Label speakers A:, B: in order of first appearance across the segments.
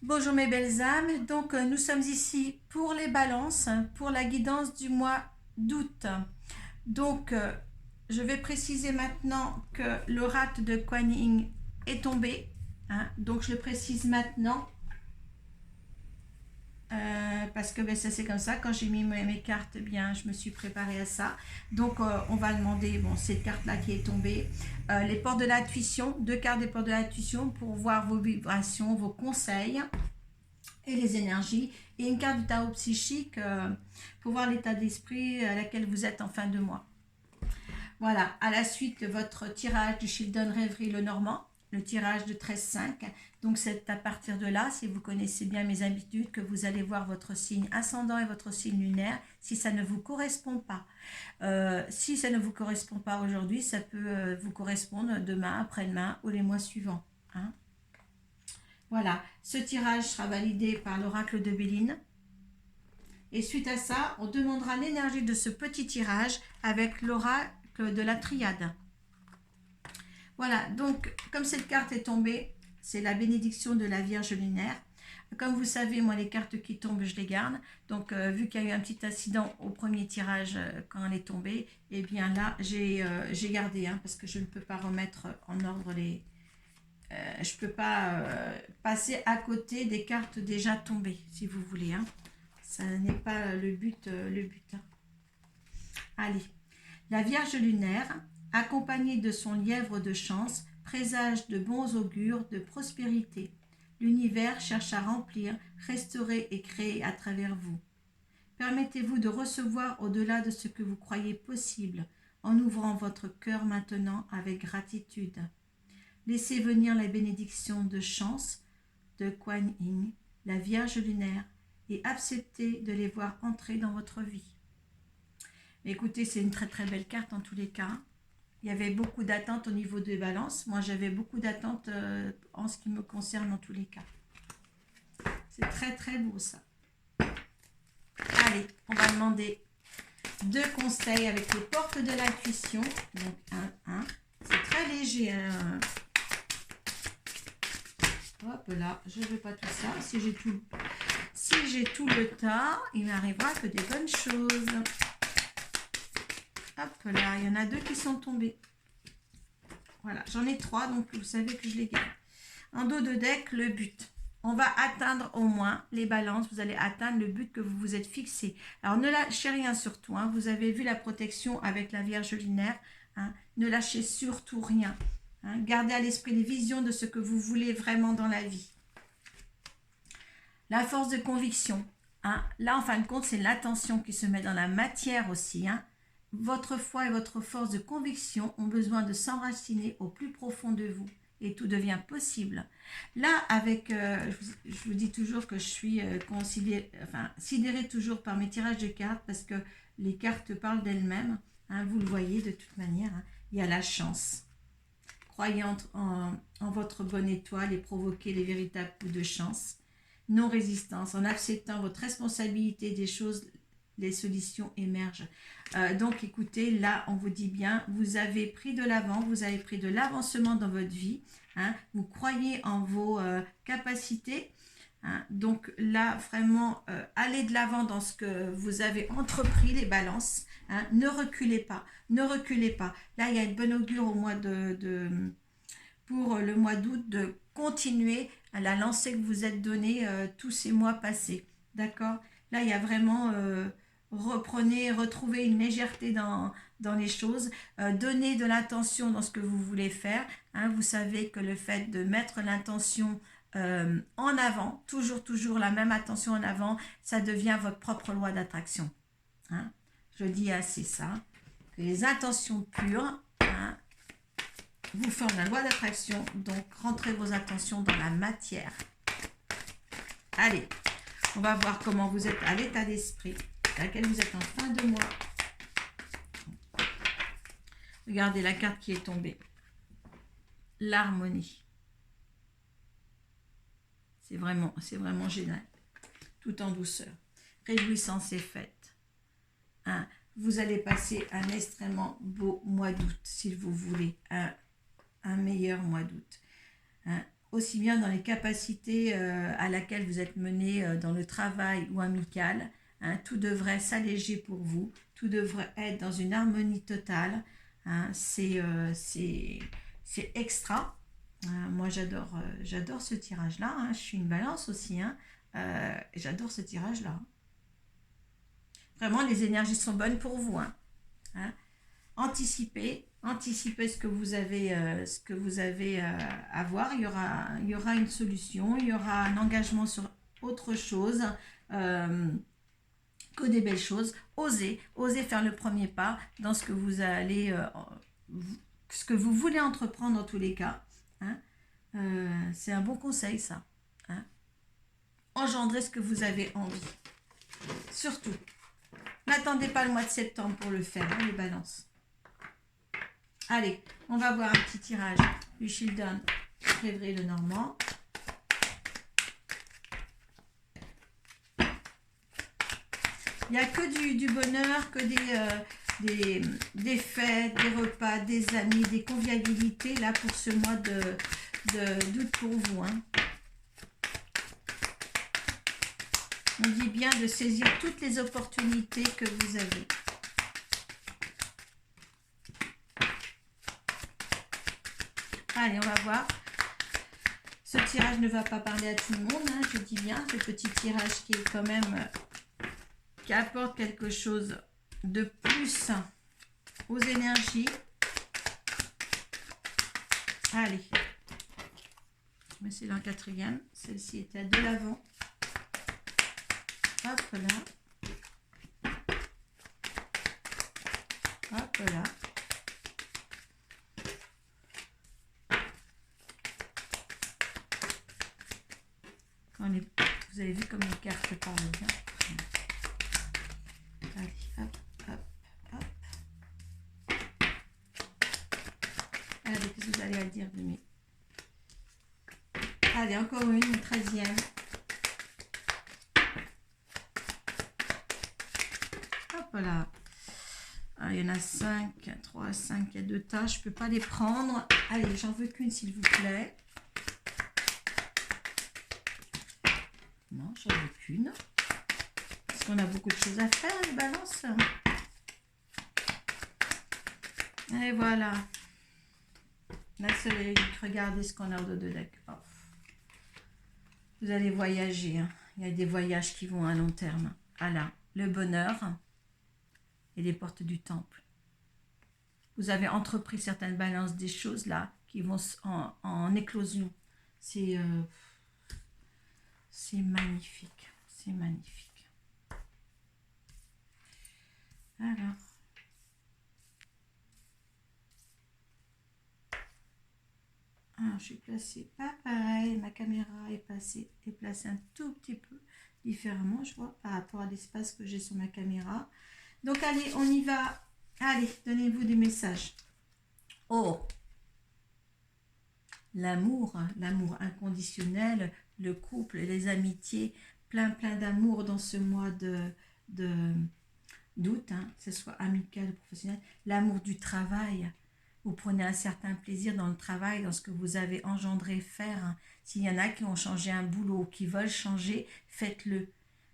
A: Bonjour mes belles âmes, donc nous sommes ici pour les balances, pour la guidance du mois d'août. Donc je vais préciser maintenant que l'oracle de Kuan Yin est tombé, hein. Donc je le précise maintenant parce que ça c'est comme ça, quand j'ai mis mes cartes, bien je me suis préparée à ça. Donc on va demander, bon, cette carte là qui est tombée, les portes de l'intuition, deux cartes des portes de l'intuition pour voir vos vibrations, vos conseils et les énergies, et une carte du tarot psychique pour voir l'état d'esprit à laquelle vous êtes en fin de mois. Voilà, à la suite de votre tirage du Children Rêverie le Normand, le tirage de 13-5. Donc c'est à partir de là, si vous connaissez bien mes habitudes, que vous allez voir votre signe ascendant et votre signe lunaire, si ça ne vous correspond pas. Si ça ne vous correspond pas aujourd'hui, ça peut vous correspondre demain, après-demain ou les mois suivants, hein. Voilà, ce tirage sera validé par l'oracle de Béline. Et suite à ça, on demandera l'énergie de ce petit tirage avec l'oracle de la triade. Voilà, donc comme cette carte est tombée, c'est la bénédiction de la Vierge lunaire. Comme vous savez, moi, les cartes qui tombent, je les garde. Donc, vu qu'il y a eu un petit incident au premier tirage quand elle est tombée, eh bien là, j'ai gardé, hein, parce que je ne peux pas remettre en ordre les, je ne peux pas passer à côté des cartes déjà tombées, si vous voulez, hein. Ça n'est pas le but. Hein. Allez, la Vierge lunaire, accompagnée de son lièvre de chance, présage de bons augures de prospérité. L'univers cherche à remplir, restaurer et créer à travers vous. Permettez-vous de recevoir au-delà de ce que vous croyez possible, en ouvrant votre cœur maintenant avec gratitude. Laissez venir les bénédictions de chance de Kuan Yin, la Vierge lunaire, et acceptez de les voir entrer dans votre vie. Mais écoutez, c'est une très très belle carte en tous les cas. Il y avait beaucoup d'attentes au niveau des balances. Moi, j'avais beaucoup d'attentes en ce qui me concerne en tous les cas. C'est très très beau ça. Allez, on va demander deux conseils avec les portes de l'intuition. Donc, c'est très léger. Hop là, je ne veux pas tout ça. Si j'ai tout le tas, il n'arrivera que des bonnes choses. Hop là, il y en a deux qui sont tombés. Voilà, j'en ai trois, donc vous savez que je les garde. En dos de deck, le but. On va atteindre au moins les balances. Vous allez atteindre le but que vous vous êtes fixé. Alors, ne lâchez rien surtout, hein. Vous avez vu la protection avec la Vierge lunaire, hein. Ne lâchez surtout rien, hein. Gardez à l'esprit les visions de ce que vous voulez vraiment dans la vie. La force de conviction, hein. Là, en fin de compte, c'est l'attention qui se met dans la matière aussi, hein. Votre foi et votre force de conviction ont besoin de s'enraciner au plus profond de vous et tout devient possible. Là, avec, je vous dis toujours que je suis sidérée toujours par mes tirages de cartes parce que les cartes parlent d'elles-mêmes, hein, vous le voyez de toute manière, hein. Il y a la chance. Croyez en votre bonne étoile et provoquez les véritables coups de chance. Non-résistance, en acceptant votre responsabilité des choses, les solutions émergent. Donc écoutez, là on vous dit bien, vous avez pris de l'avant, vous avez pris de l'avancement dans votre vie, hein, vous croyez en vos capacités, hein, donc là vraiment allez de l'avant dans ce que vous avez entrepris, les balances, hein, ne reculez pas, ne reculez pas. Là il y a une bonne augure au mois pour le mois d'août de continuer à la lancée que vous êtes donnée tous ces mois passés, d'accord. Là il y a vraiment retrouvez une légèreté dans les choses, donnez de l'intention dans ce que vous voulez faire, hein. Vous savez que le fait de mettre l'intention en avant, toujours la même attention en avant, ça devient votre propre loi d'attraction, hein. Je dis assez ça, que les intentions pures, hein, vous forment la loi d'attraction, donc rentrez vos intentions dans la matière. Allez, on va voir comment vous êtes à l'état d'esprit à laquelle vous êtes en fin de mois. Regardez la carte qui est tombée. L'harmonie. C'est vraiment génial. Tout en douceur. Réjouissance est faite. Hein, vous allez passer un extrêmement beau mois d'août, si vous voulez. Un meilleur mois d'août. Hein, aussi bien dans les capacités à laquelle vous êtes mené dans le travail ou amical. Hein, tout devrait s'alléger pour vous, tout devrait être dans une harmonie totale. Hein, c'est extra. Moi, j'adore ce tirage-là. Hein, je suis une balance aussi. Hein, j'adore ce tirage-là. Vraiment, les énergies sont bonnes pour vous. Hein. Hein. Anticipez ce que vous avez, à voir. Il y aura une solution, il y aura un engagement sur autre chose que des belles choses. Osez faire le premier pas dans ce que vous allez, ce que vous voulez entreprendre dans tous les cas. Hein. C'est un bon conseil, ça. Hein. Engendrez ce que vous avez envie. Surtout, n'attendez pas le mois de septembre pour le faire, hein, les balances. Allez, on va voir un petit tirage du Children, Février le Normand. Il n'y a que du bonheur, que des fêtes, des repas, des amis, des convivialités là pour ce mois d'août pour vous. Hein. On dit bien de saisir toutes les opportunités que vous avez. Allez, on va voir. Ce tirage ne va pas parler à tout le monde, hein, je dis bien. Ce petit tirage qui est quand même, qui apporte quelque chose de plus aux énergies. Allez. Mais c'est la quatrième. Celle-ci était à de l'avant. Hop là. Hop là. Vous avez vu comme les cartes parlent bien. Allez, hop, hop, hop. Allez, qu'est-ce que vous allez dire de mes... Allez, encore une 13e. Hop là. Ah, il y en a 5, 3, 5, il y a 2 tas, je ne peux pas les prendre. Allez, j'en veux qu'une s'il vous plaît. Non, j'en veux qu'une. Parce qu'on a beaucoup de choses à faire, les balances. Et voilà. La soleil, regardez ce qu'on a au dos de deck. Oh. Vous allez voyager. Hein. Il y a des voyages qui vont à long terme. Voilà, le bonheur et les portes du temple. Vous avez entrepris certaines balances, des choses là qui vont en éclosion. C'est magnifique. C'est magnifique. Alors. Alors, je suis placée pas pareil. Ma caméra est placée un tout petit peu différemment, je vois, par rapport à l'espace que j'ai sur ma caméra. Donc, allez, on y va. Allez, donnez-vous des messages. Oh, l'amour, hein, l'amour inconditionnel, le couple, les amitiés, plein d'amour dans ce mois d'août, hein, que ce soit amical ou professionnel. L'amour du travail. Vous prenez un certain plaisir dans le travail, dans ce que vous avez engendré faire. Hein. S'il y en a qui ont changé un boulot, qui veulent changer, faites-le.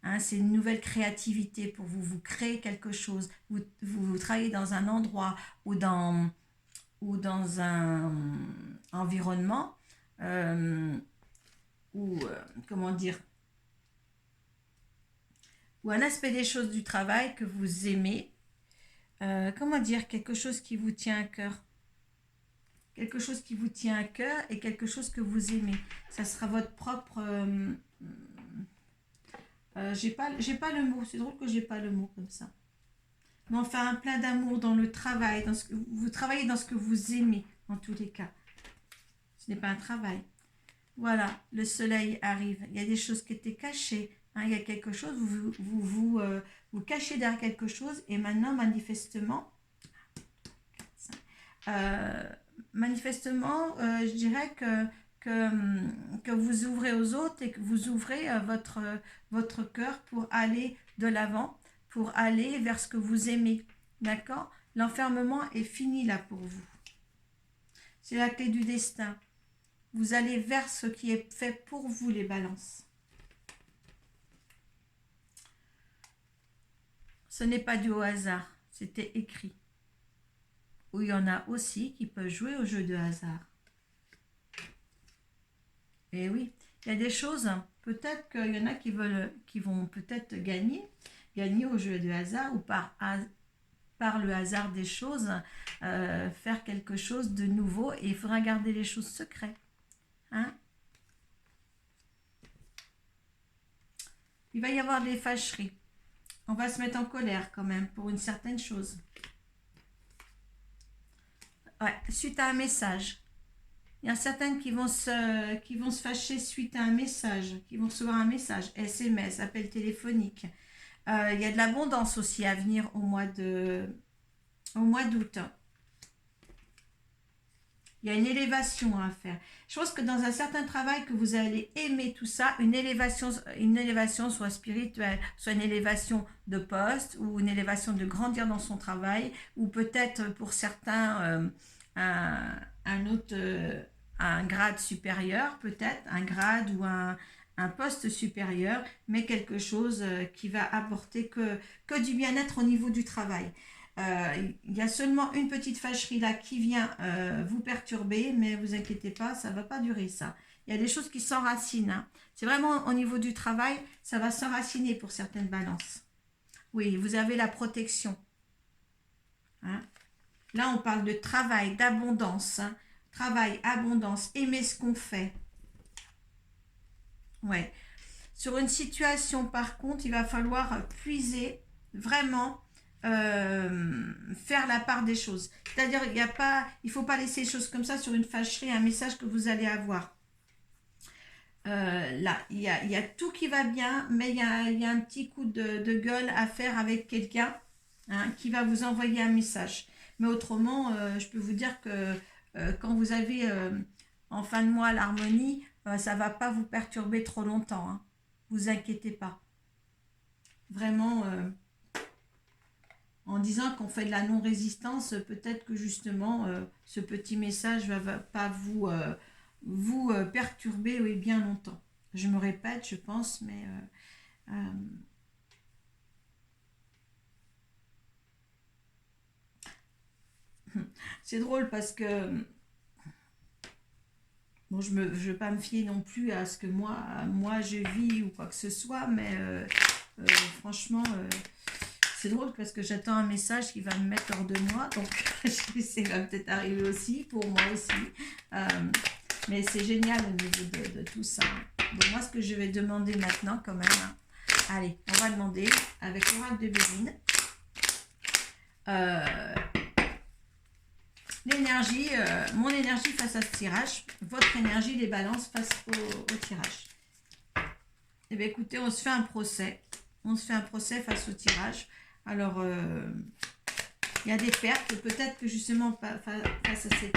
A: Hein, c'est une nouvelle créativité pour vous. Vous créez quelque chose. Vous travaillez dans un endroit ou dans un environnement comment dire, ou un aspect des choses du travail que vous aimez. Comment dire, quelque chose qui vous tient à cœur. Quelque chose qui vous tient à cœur et quelque chose que vous aimez. Ça sera votre propre... j'ai pas le mot. C'est drôle que j'ai pas le mot comme ça. Mais enfin, plein d'amour dans le travail. Vous travaillez dans ce que vous aimez, en tous les cas. Ce n'est pas un travail. Voilà, le soleil arrive. Il y a des choses qui étaient cachées. Hein, il y a quelque chose, vous cachez derrière quelque chose. Et maintenant, manifestement... je dirais que vous ouvrez aux autres et que vous ouvrez votre cœur pour aller de l'avant, pour aller vers ce que vous aimez. D'accord? L'enfermement est fini là pour vous. C'est la clé du destin. Vous allez vers ce qui est fait pour vous, les balances. Ce n'est pas dû au hasard, c'était écrit. Ou il y en a aussi qui peuvent jouer au jeu de hasard. Et oui, il y a des choses, peut-être qu'il y en a qui vont peut-être gagner au jeu de hasard ou par le hasard des choses, faire quelque chose de nouveau, et il faudra garder les choses secrètes. Hein? Il va y avoir des fâcheries. On va se mettre en colère quand même pour une certaine chose. Ouais, suite à un message. Il y a certaines qui vont se fâcher suite à un message, qui vont recevoir un message, SMS, appel téléphonique. Il y a de l'abondance aussi à venir au mois d'août. Il y a une élévation à faire. Je pense que dans un certain travail que vous allez aimer tout ça, une élévation soit spirituelle, soit une élévation de poste ou une élévation de grandir dans son travail, ou peut-être pour certains un grade supérieur, peut-être un grade ou un poste supérieur, mais quelque chose qui va apporter que du bien-être au niveau du travail. Il y a seulement une petite fâcherie là qui vient vous perturber, mais vous inquiétez pas, ça ne va pas durer ça. Il y a des choses qui s'enracinent. Hein. C'est vraiment au niveau du travail, ça va s'enraciner pour certaines balances. Oui, vous avez la protection. Hein. Là, on parle de travail, d'abondance. Hein. Travail, abondance, aimer ce qu'on fait. Ouais. Sur une situation, par contre, il va falloir puiser vraiment. Faire la part des choses. C'est-à-dire, il ne faut pas laisser les choses comme ça sur une fâcherie, un message que vous allez avoir. Là, il y a tout qui va bien, mais il y a un petit coup de gueule à faire avec quelqu'un qui va vous envoyer un message. Mais autrement, je peux vous dire que quand vous avez en fin de mois l'harmonie, ça ne va pas vous perturber trop longtemps. Hein. Vous inquiétez pas. Vraiment... en disant qu'on fait de la non-résistance, peut-être que justement, ce petit message ne va pas vous perturber oui, bien longtemps. Je me répète, je pense, mais... c'est drôle parce que... Bon, je ne vais pas me fier non plus à ce que moi je vis ou quoi que ce soit, mais franchement... c'est drôle parce que j'attends un message qui va me mettre hors de moi, donc ça va peut-être arriver aussi, pour moi aussi. Mais c'est génial au niveau de tout ça. Donc moi, ce que je vais demander maintenant quand même, allez, on va demander avec l'oracle de Béline, l'énergie, mon énergie face à ce tirage, votre énergie, les balances face au tirage. Eh bien écoutez, on se fait un procès. On se fait un procès face au tirage. Alors, il y a des pertes, peut-être que justement face à cette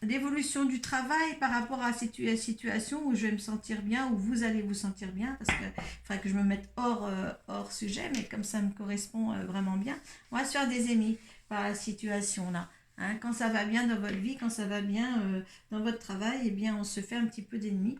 A: l'évolution du travail par rapport à cette situation où je vais me sentir bien, où vous allez vous sentir bien, parce qu'il faudrait que je me mette hors sujet, mais comme ça me correspond vraiment bien, on va se faire des ennemis par la situation là. Hein, quand ça va bien dans votre vie, quand ça va bien dans votre travail, eh bien on se fait un petit peu d'ennemis.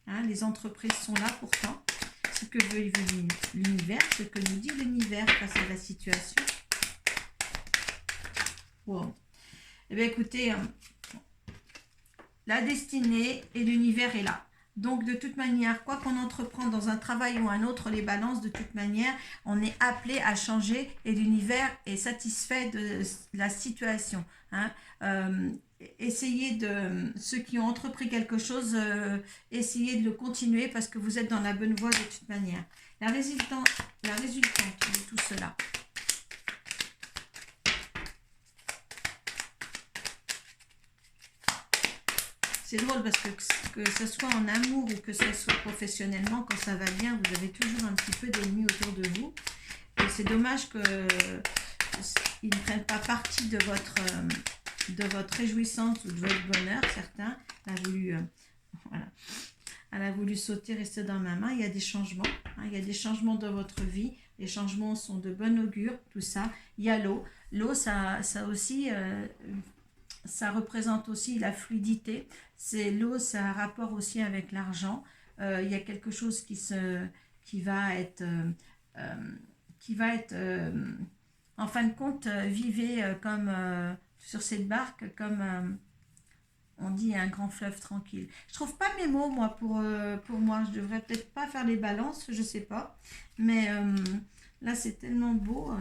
A: Hein, les entreprises sont là pourtant. Ce que veut l'univers, ce que nous dit l'univers face à la situation. Wow. Eh bien écoutez, la destinée et l'univers est là. Donc de toute manière, quoi qu'on entreprend dans un travail ou un autre, les balances, de toute manière, on est appelé à changer et l'univers est satisfait de la situation. Hein. Essayez ceux qui ont entrepris quelque chose, essayez de le continuer parce que vous êtes dans la bonne voie de toute manière. La résultante de tout cela. C'est drôle parce que ce soit en amour ou que ce soit professionnellement, quand ça va bien, vous avez toujours un petit peu d'ennemis autour de vous. Et c'est dommage qu'ils ne prennent pas partie de votre réjouissance ou de votre bonheur. Certains, elle a voulu sauter, rester dans ma main. Il y a des changements. Hein, il y a des changements dans votre vie. Les changements sont de bon augure, tout ça. Il y a l'eau. L'eau, ça aussi... ça représente aussi la fluidité. C'est l'eau, ça a un rapport aussi avec l'argent. Il y a quelque chose qui va être, euh, qui va être en fin de compte, vivez comme sur cette barque, comme on dit un grand fleuve tranquille. Je trouve pas mes mots, moi, pour moi. Je devrais peut-être pas faire les balances, je sais pas. Mais là, c'est tellement beau.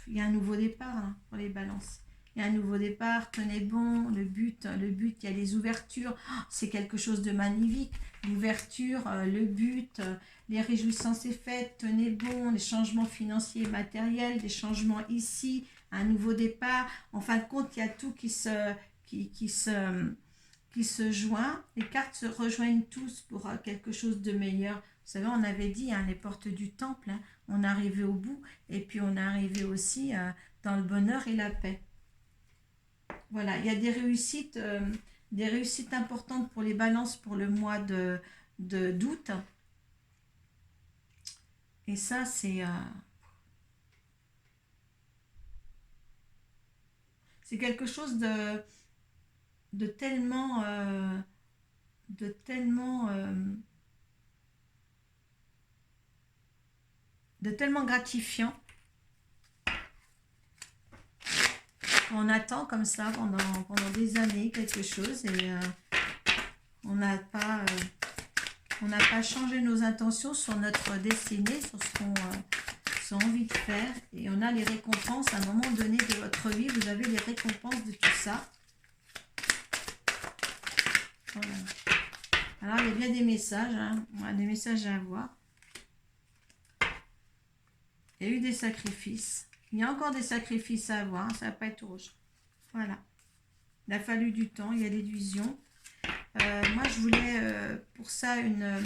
A: Il y a un nouveau départ hein, pour les balances. Il y a un nouveau départ, tenez bon, le but, il y a les ouvertures, oh, c'est quelque chose de magnifique. L'ouverture, le but, les réjouissances et fêtes, tenez bon, les changements financiers et matériels, des changements ici, un nouveau départ. En fin de compte, il y a tout qui se joint. Les cartes se rejoignent tous pour quelque chose de meilleur. Vous savez, on avait dit hein, les portes du temple, hein, on est arrivé au bout et puis on est arrivé aussi dans le bonheur et la paix. Voilà, il y a des réussites importantes pour les balances pour le mois d'août. Et ça, c'est quelque chose de tellement, de tellement, de tellement gratifiant. On attend comme ça pendant des années quelque chose et on n'a pas changé nos intentions sur notre destinée, sur ce qu'on a envie de faire et on a les récompenses à un moment donné de votre vie, vous avez les récompenses de tout ça. Voilà. Alors il y a bien des messages, hein, des messages à avoir. Il y a eu des sacrifices. Il y a encore des sacrifices à avoir, ça ne va pas être rouge. Voilà. Il a fallu du temps, il y a l'illusion. Moi, je voulais pour ça une...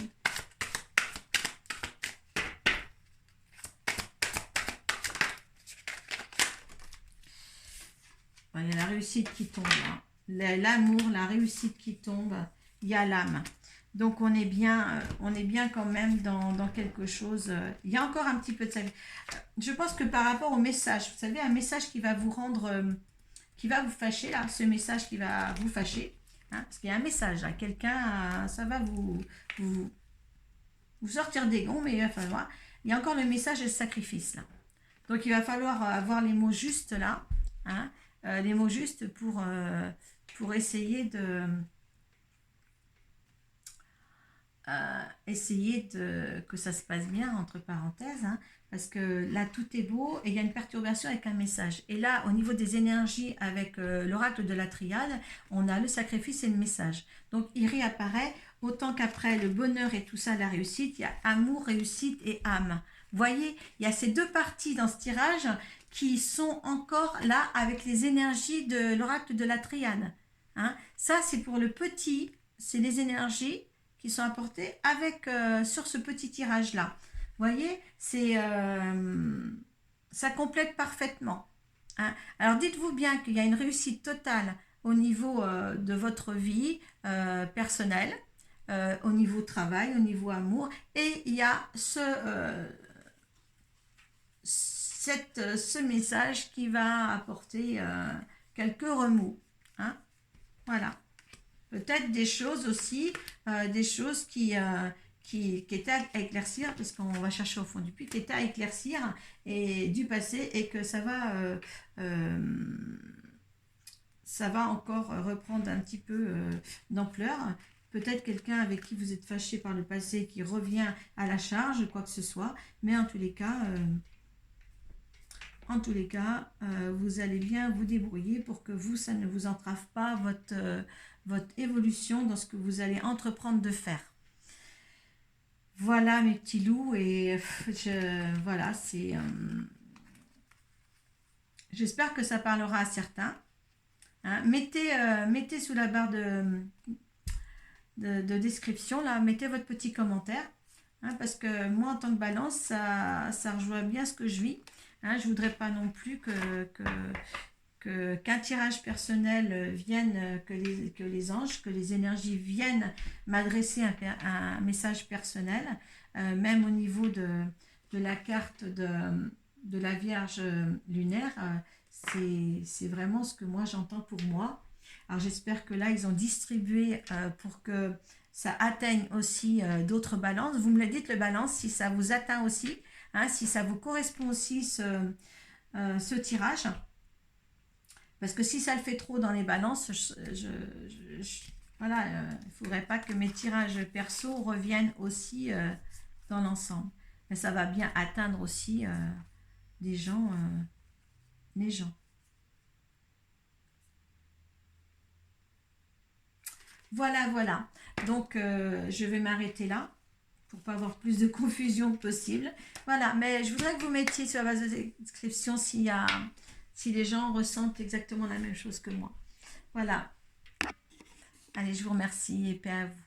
A: il y a la réussite qui tombe. Hein. L'amour, la réussite qui tombe. Il y a l'âme. Donc, on est bien quand même dans quelque chose. Il y a encore un petit peu de ça. Je pense que par rapport au message, vous savez, un message qui va vous rendre... qui va vous fâcher, là, ce message qui va vous fâcher. Hein, parce qu'il y a un message, là, quelqu'un, ça va vous sortir des gonds, mais il va falloir... Il y a encore le message et le sacrifice, là. Donc, il va falloir avoir les mots justes, là. Hein, les mots justes pour essayer que ça se passe bien, entre parenthèses, hein, parce que là, tout est beau et il y a une perturbation avec un message. Et là, au niveau des énergies, avec l'oracle de la triade, on a le sacrifice et le message. Donc, il réapparaît, autant qu'après le bonheur et tout ça, la réussite, il y a amour, réussite et âme. Vous voyez, il y a ces deux parties dans ce tirage qui sont encore là avec les énergies de l'oracle de la triade. Hein. Ça, c'est pour le petit, c'est les énergies qui sont apportées avec, sur ce petit tirage-là. Vous voyez, ça complète parfaitement. Hein. Alors, dites-vous bien qu'il y a une réussite totale au niveau de votre vie personnelle, au niveau travail, au niveau amour, et il y a ce message qui va apporter quelques remous. Hein. Voilà. Peut-être des choses aussi, des choses qui étaient à éclaircir, parce qu'on va chercher au fond du puits, qui étaient à éclaircir et du passé, et que ça va encore reprendre un petit peu d'ampleur. Peut-être quelqu'un avec qui vous êtes fâché par le passé qui revient à la charge, quoi que ce soit, mais en tous les cas... vous allez bien vous débrouiller pour que ça ne vous entrave pas votre évolution dans ce que vous allez entreprendre de faire. Voilà mes petits loups et voilà, j'espère que ça parlera à certains. Hein, mettez sous la barre de description, là, mettez votre petit commentaire. Hein, parce que moi, en tant que balance, ça rejoint bien ce que je vis. Hein, je ne voudrais pas non plus qu'un tirage personnel vienne, que les anges, que les énergies viennent m'adresser un message personnel, même au niveau de la carte de la Vierge lunaire, c'est vraiment ce que moi j'entends pour moi. Alors j'espère que là, ils ont distribué pour que ça atteigne aussi d'autres balances. Vous me le dites, le balance, si ça vous atteint aussi, hein, si ça vous correspond aussi ce tirage. Parce que si ça le fait trop dans les balances, voilà, il ne faudrait pas que mes tirages perso reviennent aussi dans l'ensemble. Mais ça va bien atteindre aussi les gens. Les gens. Voilà, voilà. Donc, je vais m'arrêter là pour pas avoir plus de confusion possible. Voilà, mais je voudrais que vous mettiez sur la base de description si les gens ressentent exactement la même chose que moi. Voilà. Allez, je vous remercie et paix à vous.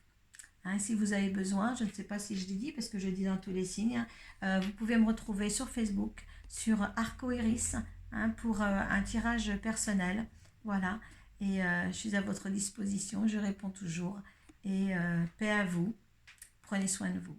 A: Hein, si vous avez besoin, je ne sais pas si je l'ai dit parce que je dis dans tous les signes, vous pouvez me retrouver sur Facebook, sur Arco Iris, hein, pour un tirage personnel. Voilà, et je suis à votre disposition, je réponds toujours. Et paix à vous, prenez soin de vous.